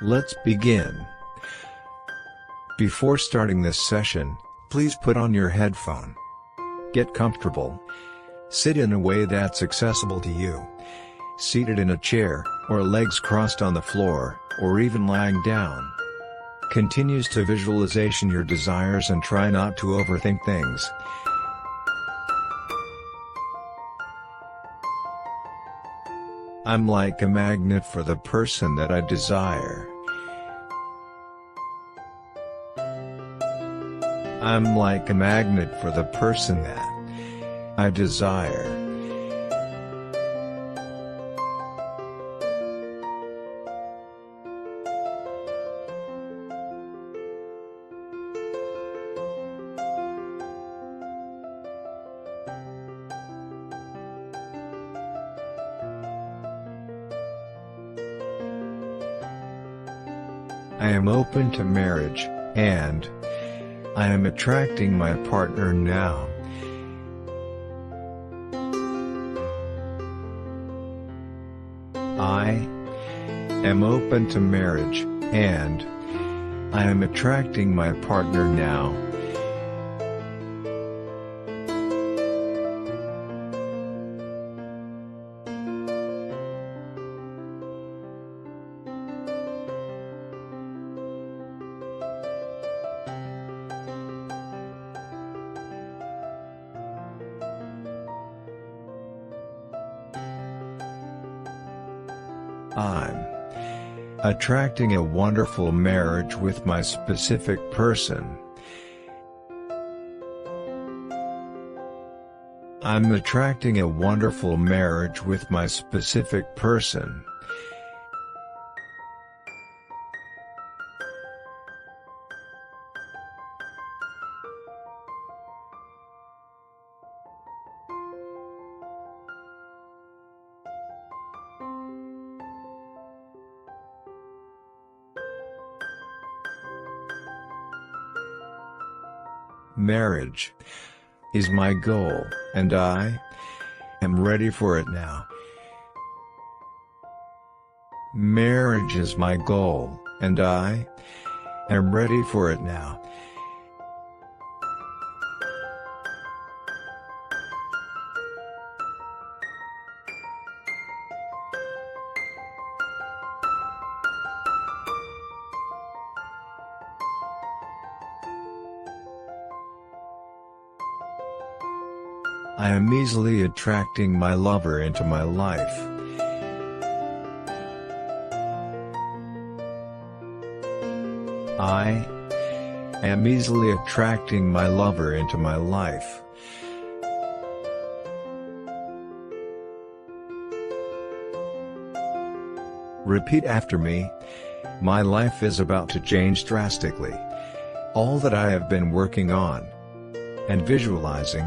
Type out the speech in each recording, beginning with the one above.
Let's begin. Before starting this session, please put on your headphone. Get comfortable. Sit in a way that's accessible to you. Seated in a chair, or legs crossed on the floor, or even lying down. Continues to visualization your desires and try not to overthink things. I'm like a magnet for the person that I desire. I'm like a magnet for the person that I desire. I am open to marriage, and I am attracting my partner now. I am open to marriage, and I am attracting my partner now. I'm attracting a wonderful marriage with my specific person. I'm attracting a wonderful marriage with my specific person. Marriage is my goal, and I am ready for it now. Marriage is my goal, and I am ready for it now. I am easily attracting my lover into my life. I am easily attracting my lover into my life. Repeat after me. My life is about to change drastically. All that I have been working on and visualizing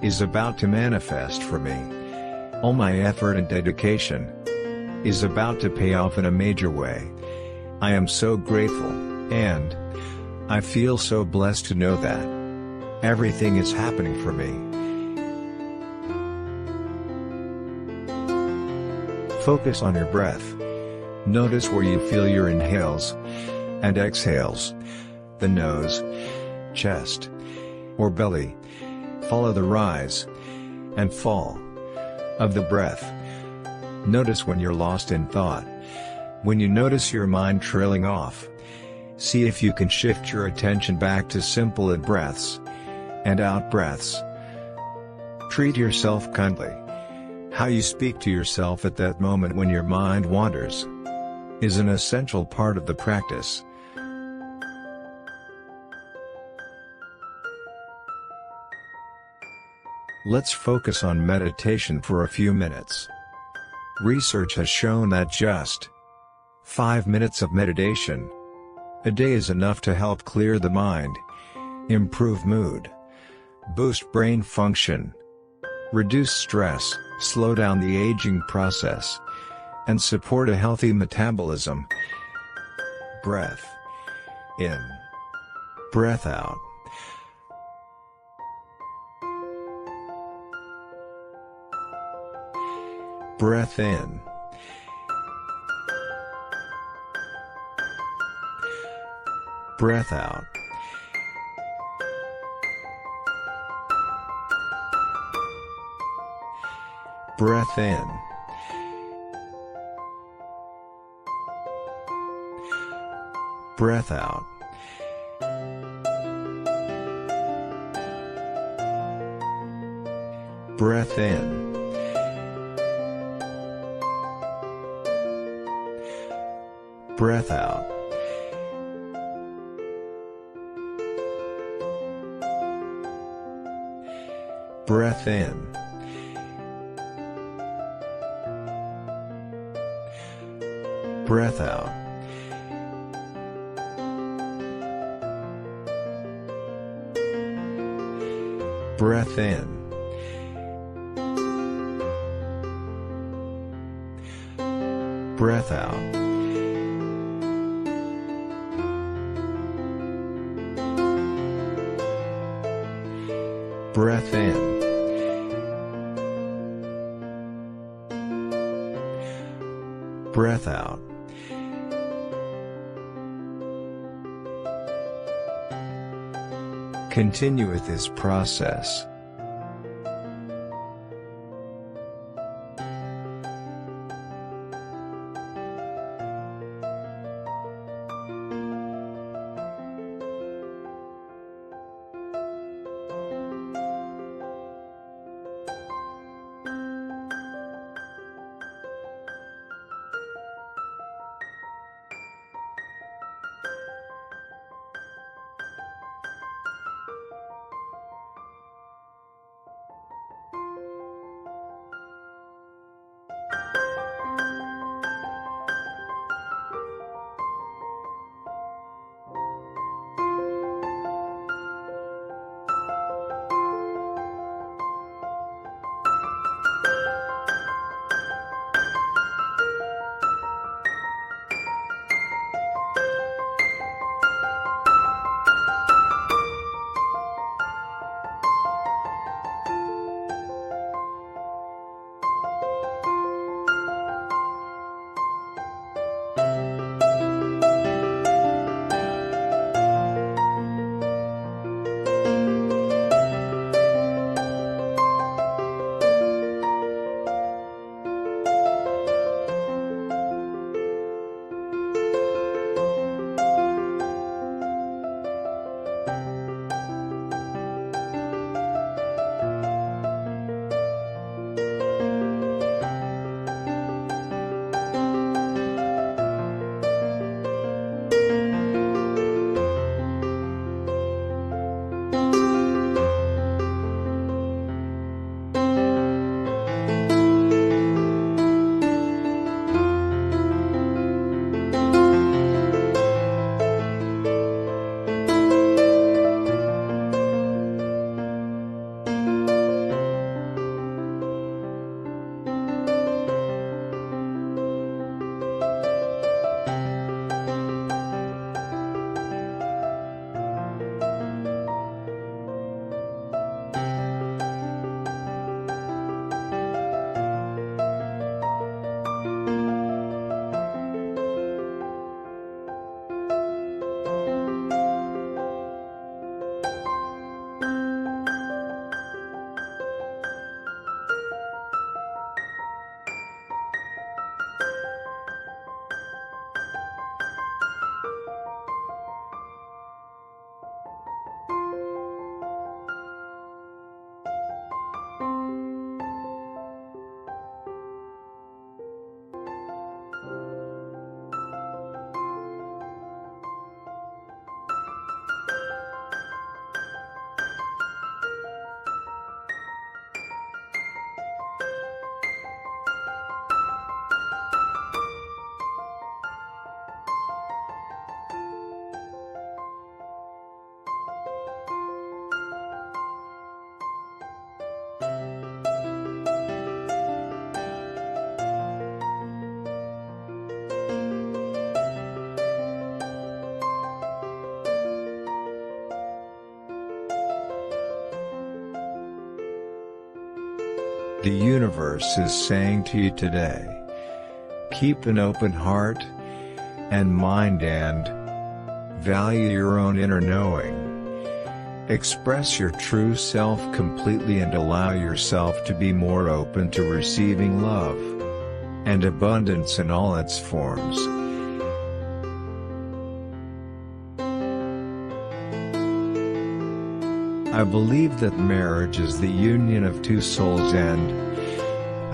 is about to manifest for me. All my effort and dedication is about to pay off in a major way. I am so grateful, and I feel so blessed to know that everything is happening for me. Focus on your breath. Notice where you feel your inhales and exhales. The nose, chest, or belly. Follow the rise and fall of the breath. Notice when you're lost in thought. When you notice your mind trailing off, see if you can shift your attention back to simple in-breaths and out-breaths. Treat yourself kindly. How you speak to yourself at that moment when your mind wanders is an essential part of the practice. Let's focus on meditation for a few minutes. Research has shown that just 5 minutes of meditation a day is enough to help clear the mind, improve mood, boost brain function, reduce stress, slow down the aging process, and support a healthy metabolism. Breath in, breath out. Breath in. Breath out. Breath in. Breath out. Breath in. Breath out. Breath in. Breath out. Breath in. Breath out. Breath in. Breath out. Continue with this process. The universe is saying to you today, keep an open heart and mind and Value your own inner knowing. Express your true self completely and allow yourself to be more open to receiving love and abundance in all its forms. I believe that marriage is the union of two souls and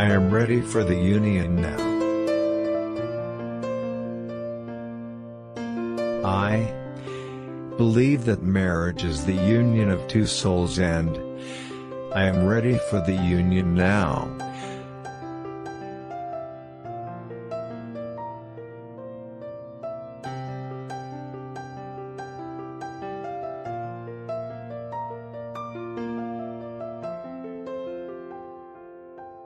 I am ready for the union now. I believe that marriage is the union of two souls and I am ready for the union now.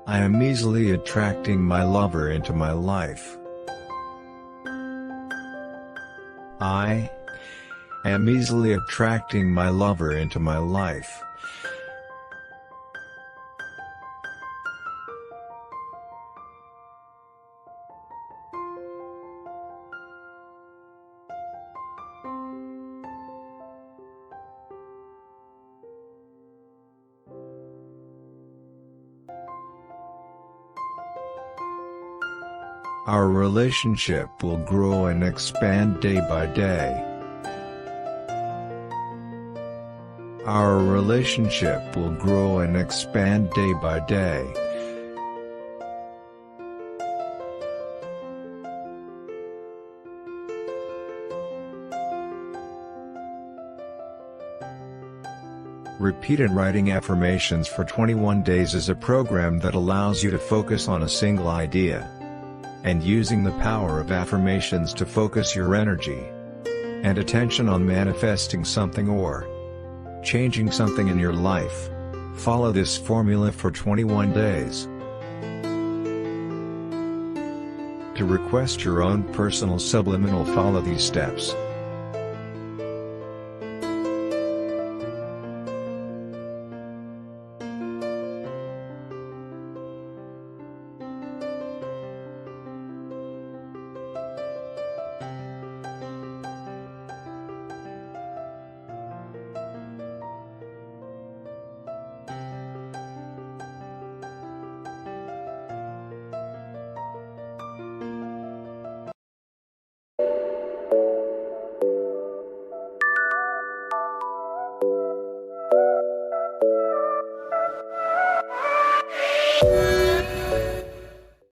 I am easily attracting my lover into my life. I am easily attracting my lover into my life. Our relationship will grow and expand day by day. Our relationship will grow and expand day by day. Repeated writing affirmations for 21 days is a program that allows you to focus on a single idea. And using the power of affirmations to focus your energy and attention on manifesting something or changing something in your life. Follow this formula for 21 days. To request your own personal subliminal, follow these steps.